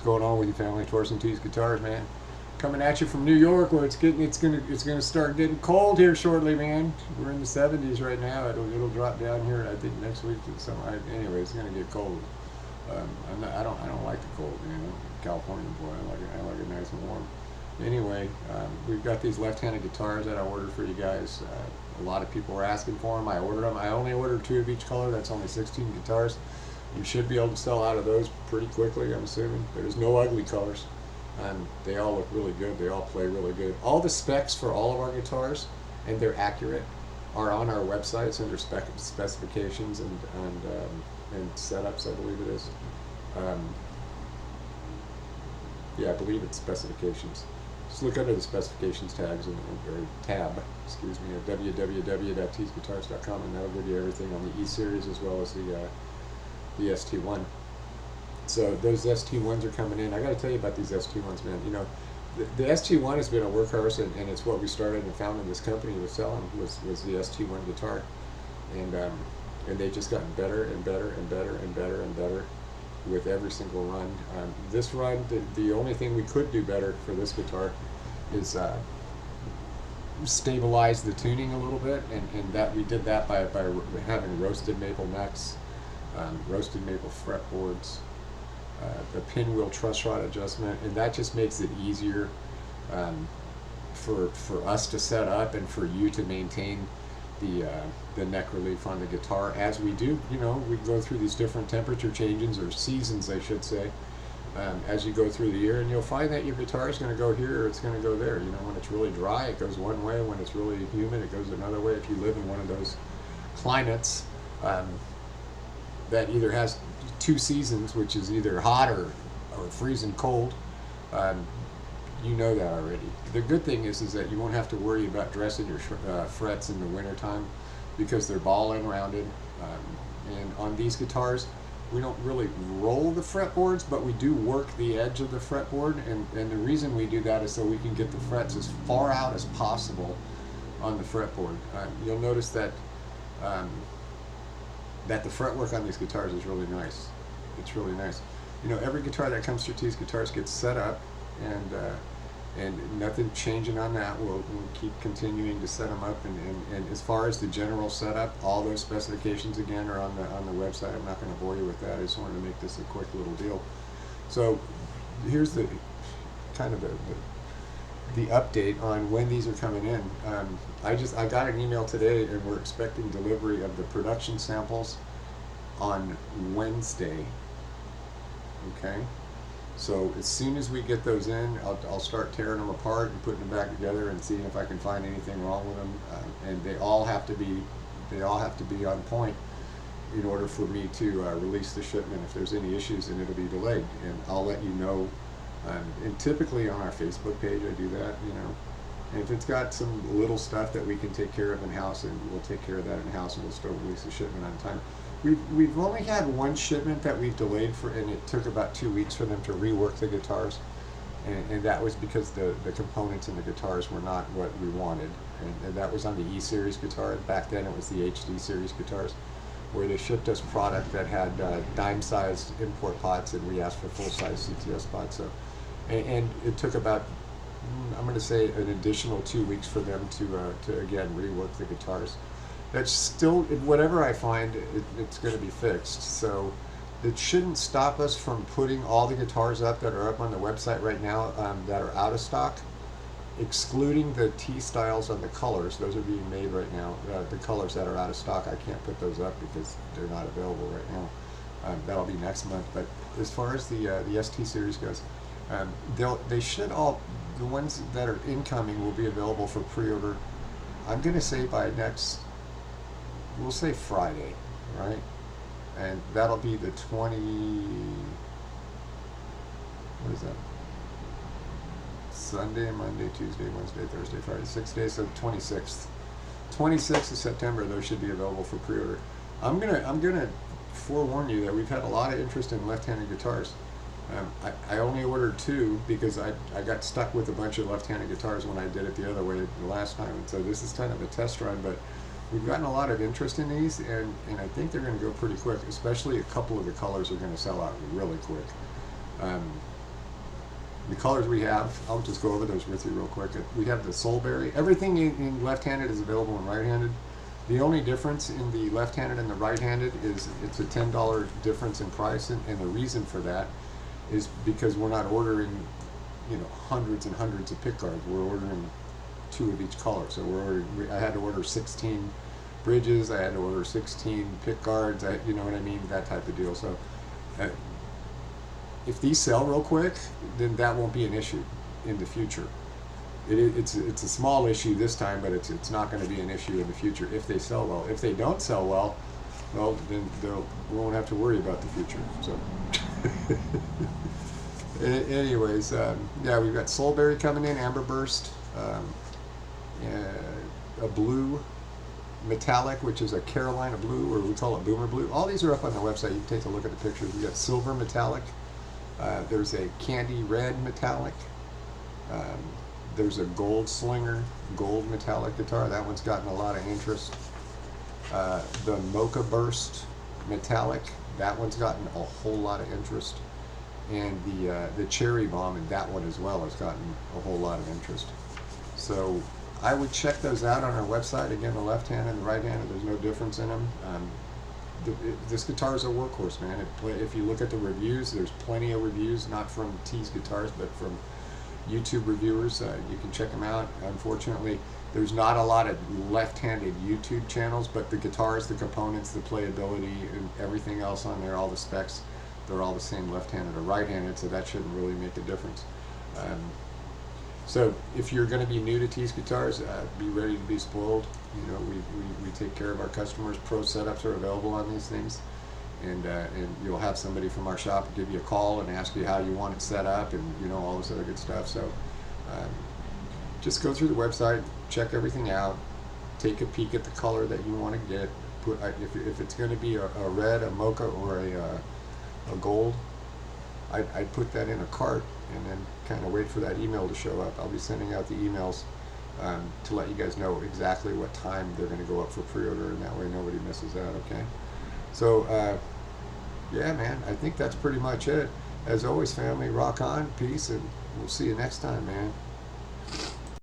going on with you, family? Torsen T's Guitars, man. Coming at you from New York, where it's gonna start getting cold here shortly, man. We're in the 70s right now. It'll drop down here. I think next week. Anyway, it's gonna get cold. I don't like the cold, you know. California boy, I like it nice and warm. Anyway, we've got these left-handed guitars that I ordered for you guys. A lot of people were asking for them. I ordered them. I only ordered 2 of each color. That's only 16 guitars. You should be able to sell out of those pretty quickly, I'm assuming. There's no ugly colors. They all look really good. They all play really good. All the specs for all of our guitars, and they're accurate, are on our website. It's under specifications and setups, I believe it is. Yeah, I believe it's specifications. Just look under the specifications tags or tab, excuse me, at www.tsguitars.com, and that'll give you everything on the E series as well as the ST-1. So those ST-1s are coming in. I got to tell you about these ST-1s, man. You know, the ST-1 has been a workhorse, and it's what we started and founded this company with selling was the ST-1 guitar, and they've just gotten better and better and better and better and better with every single run. This run, the only thing we could do better for this guitar is stabilize the tuning a little bit, and that we did that by having roasted maple necks, roasted maple fretboards, the pinwheel truss rod adjustment, and that just makes it easier for us to set up and for you to maintain the neck relief on the guitar as we do. You know, we go through these different temperature changes, or seasons I should say, as you go through the year, and you'll find that your guitar is going to go here or it's going to go there. You know, when it's really dry it goes one way, when it's really humid it goes another way. If you live in one of those climates that either has 2 seasons, which is either hot or freezing cold, you know that already. The good thing is that you won't have to worry about dressing your frets in the wintertime because they're ball and rounded. And on these guitars, we don't really roll the fretboards, but we do work the edge of the fretboard. And the reason we do that is so we can get the frets as far out as possible on the fretboard. You'll notice that that the fretwork on these guitars is really nice. It's really nice. You know, every guitar that comes through these guitars gets set up, and nothing changing on that. We'll keep continuing to set them up, and as far as the general setup, all those specifications again are on the website. I'm not going to bore you with that. I just wanted to make this a quick little deal. So here's the kind of the update on when these are coming in. I got an email today, and we're expecting delivery of the production samples on Wednesday. Okay, so as soon as we get those in, I'll start tearing them apart and putting them back together and seeing if I can find anything wrong with them. And they all have to be on point in order for me to release the shipment. If there's any issues, then it'll be delayed, and I'll let you know. And typically on our Facebook page I do that, you know. And if it's got some little stuff that we can take care of in-house, and we'll take care of that in-house, and we'll still release the shipment on time. We've only had one shipment that we've delayed and it took about 2 weeks for them to rework the guitars, and that was because the components in the guitars were not what we wanted, and that was on the E series guitar. Back then it was the HD series guitars, where they shipped us product that had dime-sized import pots, and we asked for full-size CTS pots. So, and it took about, I'm going to say, an additional 2 weeks for them to again rework the guitars. That's still, whatever I find, it's going to be fixed. So it shouldn't stop us from putting all the guitars up that are up on the website right now that are out of stock, excluding the T styles on the colors. Those are being made right now. The colors that are out of stock, I can't put those up because they're not available right now. That'll be next month. But as far as the ST series goes, they should all, the ones that are incoming will be available for pre-order. I'm going to say by next, we'll say Friday, right? And that'll be the 20, what is that? Sunday, Monday, Tuesday, Wednesday, Thursday, Friday, 6 days, so 26th. 26th of September, those should be available for pre-order. I'm gonna forewarn you that we've had a lot of interest in left-handed guitars. I only ordered 2 because I got stuck with a bunch of left-handed guitars when I did it the other way the last time, and so this is kind of a test run, but we've gotten a lot of interest in these, and I think they're going to go pretty quick, especially a couple of the colors are going to sell out really quick. The colors we have, I'll just go over those with you real quick. We have the Soulberry. Everything in left-handed is available in right-handed. The only difference in the left-handed and the right-handed is it's a $10 difference in price, and the reason for that is because we're not ordering, you know, hundreds and hundreds of pick guards. We're ordering 2 of each color. So I had to order 16 bridges. I had to order 16 pick guards. You know what I mean? That type of deal. So if these sell real quick, then that won't be an issue in the future. It's a small issue this time, but it's not going to be an issue in the future if they sell well. If they don't sell well, then we won't have to worry about the future. So, anyways, yeah, we've got Soulberry coming in, Amber Burst, a blue metallic, which is a Carolina blue, or we call it Boomer Blue. All these are up on the website. You can take a look at the pictures. We got silver metallic. There's a candy red metallic. There's a gold slinger, gold metallic guitar. That one's gotten a lot of interest. The Mocha Burst metallic, that one's gotten a whole lot of interest. And the Cherry Bomb, and that one as well, has gotten a whole lot of interest. So I would check those out on our website. Again, the left hand and the right hand, there's no difference in them. This guitar is a workhorse, man. If you look at the reviews, there's plenty of reviews, not from Tees Guitars, but from YouTube reviewers. You can check them out. Unfortunately, there's not a lot of left-handed YouTube channels, but the guitars, the components, the playability, and everything else on there, all the specs, they're all the same left-handed or right-handed, so that shouldn't really make a difference. So if you're going to be new to Tees Guitars, be ready to be spoiled. You know, we take care of our customers. Pro setups are available on these things, and you'll have somebody from our shop give you a call and ask you how you want it set up, and you know, all this other good stuff. So just go through the website, check everything out, take a peek at the color that you want to get. If it's going to be a red, a mocha, or a gold, I'd put that in a cart and then kind of wait for that email to show up. I'll be sending out the emails to let you guys know exactly what time they're going to go up for pre-order, and that way nobody misses out, okay? So, yeah, man, I think that's pretty much it. As always, family, rock on, peace, and we'll see you next time, man.